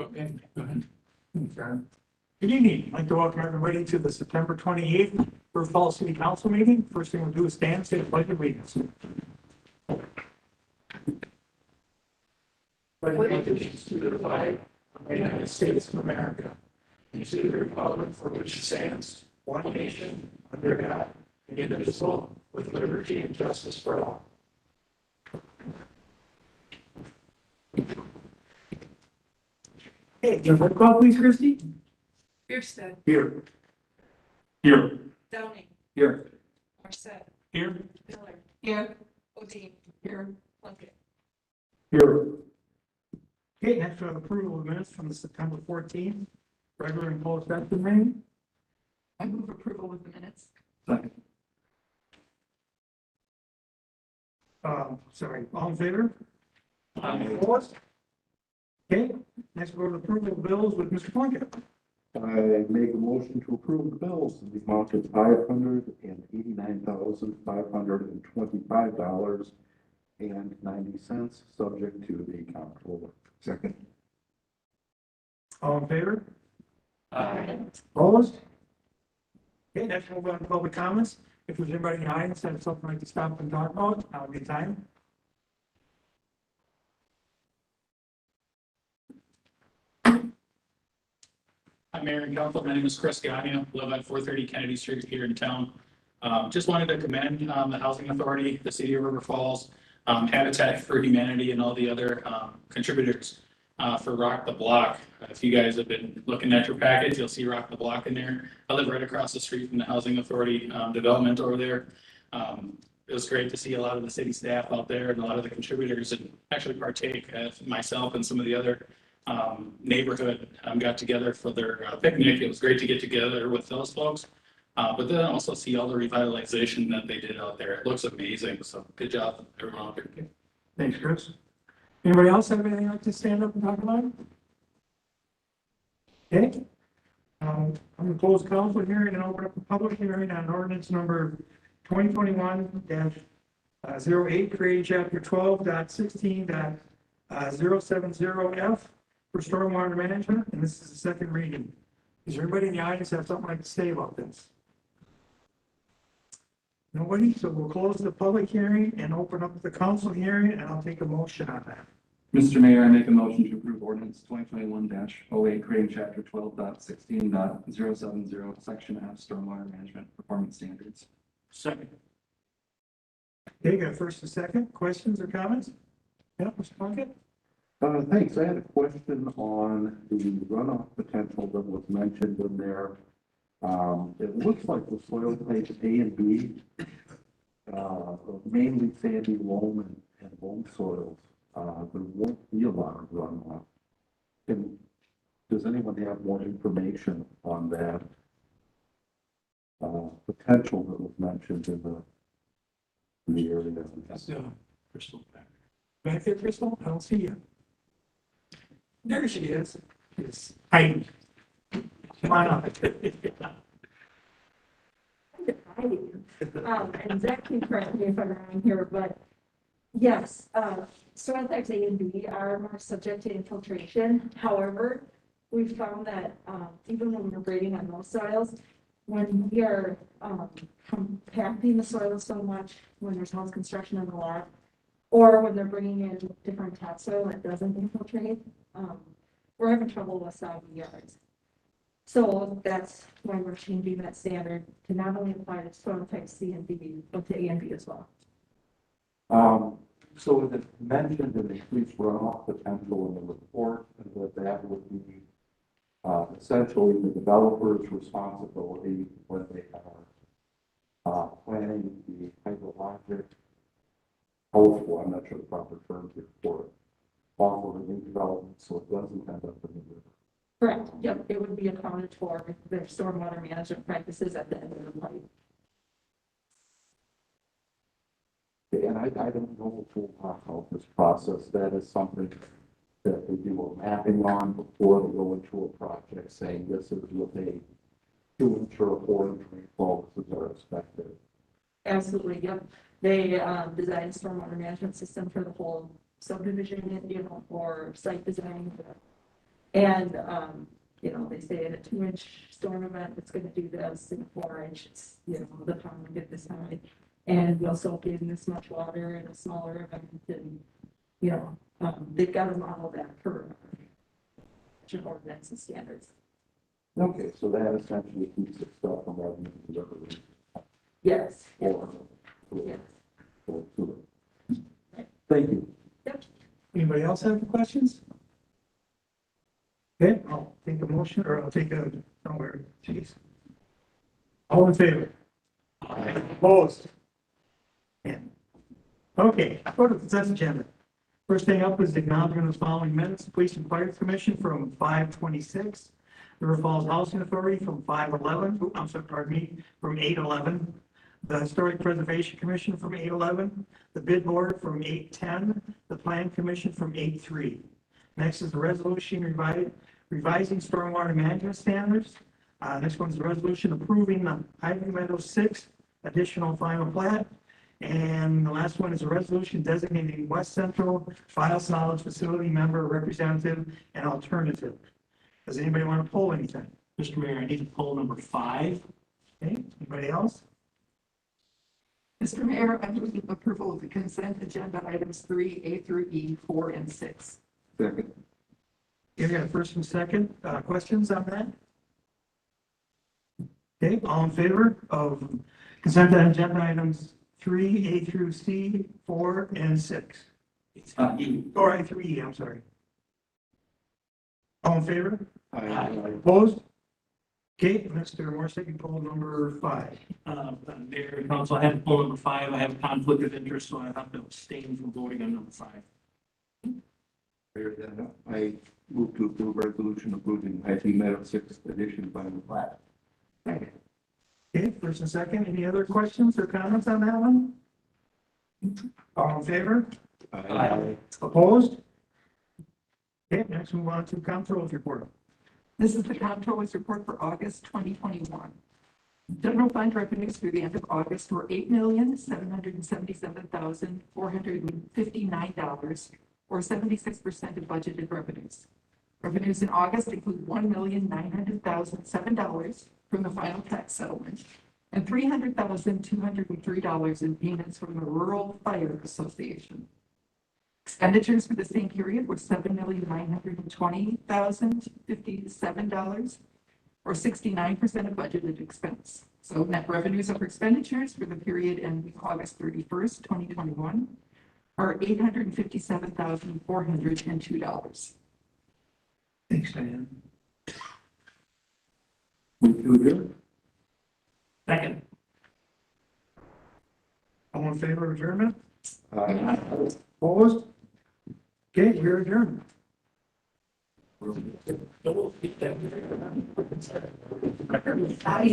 Okay, go ahead. Okay. Good evening. I'd like to welcome everybody to the September 28th First Fall City Council meeting. First thing we'll do is stand, say the pledge of allegiance. Pledge allegiance to the flag of the United States of America and to the republic for which it stands, one nation, under God, indivisible, with liberty and justice for all. Hey, can you call please, Christie? Bierstead, Here. Here. Downing, Here. Marset, Here. Miller. Here. O'Dean. Here. Plunkett. Here. Okay, next we have approval of minutes from the September 14th, regular and closed session meeting. I move approval of the minutes. Second. Sorry, all in favor? Opposed? Okay, next we go to approval of bills with Mr. Plunkett. I make a motion to approve the bills in the amount of $589,525.90, subject to the Comptroller. Second. All in favor? Aye. Opposed? Okay, next we'll go on to public comments. If there's anybody in the audience that has something like to stop and talk about, now would be the time. Hi, Mayor and Council. My name is Chris Gagnon, live at 430 Kennedy Street here in town. Just wanted to commend the Housing Authority, the City of River Falls, Habitat for Humanity, and all the other contributors for Rock the Block. If you guys have been looking at your package, you'll see Rock the Block in there. I live right across the street from the Housing Authority development over there. It was great to see a lot of the city staff out there and a lot of the contributors and actually partake, myself and some of the other neighborhood got together for their picnic. It was great to get together with those folks, but then also see all the revitalization that they did out there. It looks amazing. So good job, everyone out there. Thanks, Chris. Anybody else have anything like to stand up and talk about? Okay. I'm going to close council hearing and open up a public hearing on ordinance number 2021-08, creating chapter 12.16.070F for stormwater management, and this is the second reading. Is there anybody in the audience that have something like to say about this? Nobody, so we'll close the public hearing and open up the council hearing, and I'll take a motion on that. Mr. Mayor, I make a motion to approve ordinance 2021-08, creating chapter 12.16.070, section F, stormwater management performance standards. Second. Okay, got first and second. Questions or comments? Yeah, Mr. Plunkett? Thanks. I had a question on the runoff potential that was mentioned in there. It looks like the soil types A and B, mainly sandy loam and loam soils. There won't be a lot of runoff. Does anyone have more information on that potential that was mentioned in the area? That's Crystal back. Back there, Crystal? I don't see you. There she is. It's hiding. Come on up. And Zach can correct me if I'm wrong here, but yes, soil types A and B are more subject to infiltration. However, we've found that even when we're grading on those soils, when we are compacting the soil so much, when there's house construction on the lot, or when they're bringing in different topsoil that doesn't infiltrate, we're having trouble with soggy yards. So that's why we're changing that standard to not only apply to soil type C and B, but to A and B as well. So it mentioned an increased runoff potential in the report, and that would be essentially the developer's responsibility when they are planning the hydrologic helpful, I'm not sure the proper term here for it, off of a new development, so it doesn't end up in the river. Correct. Yep. It would be accounted for with their stormwater management practices at the end of the pipe. And I don't know the full how this process, that is something that they do a mapping on before they go into a project, saying this is what they 2-inch or 4-inch rainfall are expected. Absolutely. Yep. They designed a stormwater management system for the whole subdivision, for site design, And, you know, they say in a 2-inch storm event, it's gonna do this, in a 4-inch, it's, you know, the pond will get this high. And we'll soak in this much water in a smaller event, and, you know, they've got to model that per ordinance and standards. Okay, so that essentially keeps it stuff from revenue delivery Yes. or, Yes. or to it. Thank you. Anybody else have any questions? Okay, I'll take a motion, or I'll take a, somewhere, jeez. All in favor? Opposed? Yeah. Okay, go to the consent agenda. First thing up is the acknowledgement of the following minutes. Police and Fire Commission from 5/26. River Falls Housing Authority from 5/11, I'm sorry, pardon me, from 8/11. The Historic Preservation Commission from 8/11. The Bid Board from 8/10. The Plan Commission from 8/3. Next is the resolution revising stormwater management standards. Next one's the resolution approving the Highview Meadows 6 additional final plat. And the last one is a resolution designating West Central Biosolids Facility member, representative, and alternative. Does anybody want to pull anything? Mr. Mayor, I need to pull number 5. Okay, anybody else? Mr. Mayor, I move approval of the consent agenda items 3A through E, 4, and 6. Second. Here we got a first and second. Questions on that? Okay, all in favor of consent agenda items 3A through C, 4, and 6? E. Or A through E, I'm sorry. All in favor? Aye. Opposed? Okay, Mr. Morrissey, you pull number 5. Mayor and Council, I have to pull number 5. I have a conflict of interest, so I have to abstain from voting on number 5. Fair enough. I move to approve resolution approving Highview Meadows 6 edition final plat. Okay, first and second, any other questions or comments on that one? All in favor? Aye. Opposed? Okay, next move on to Comptroller's report. This is the Comptroller's report for August 2021. General fund revenues through the end of August were $8,777,459, or 76% of budgeted revenues. Revenues in August include $1,900,007 from the final tax settlement and $300,203 in payments from the Rural Fire Association. Expenditures for the same period were $7,920,057, or 69% of budgeted expense. So net revenues over expenditures for the period ending August 31st, 2021 are $857,402. Thanks, Diane. Move to adjourn. Second. All in favor of adjournment? Aye. Opposed? Okay, we're adjourned. Don't beat that.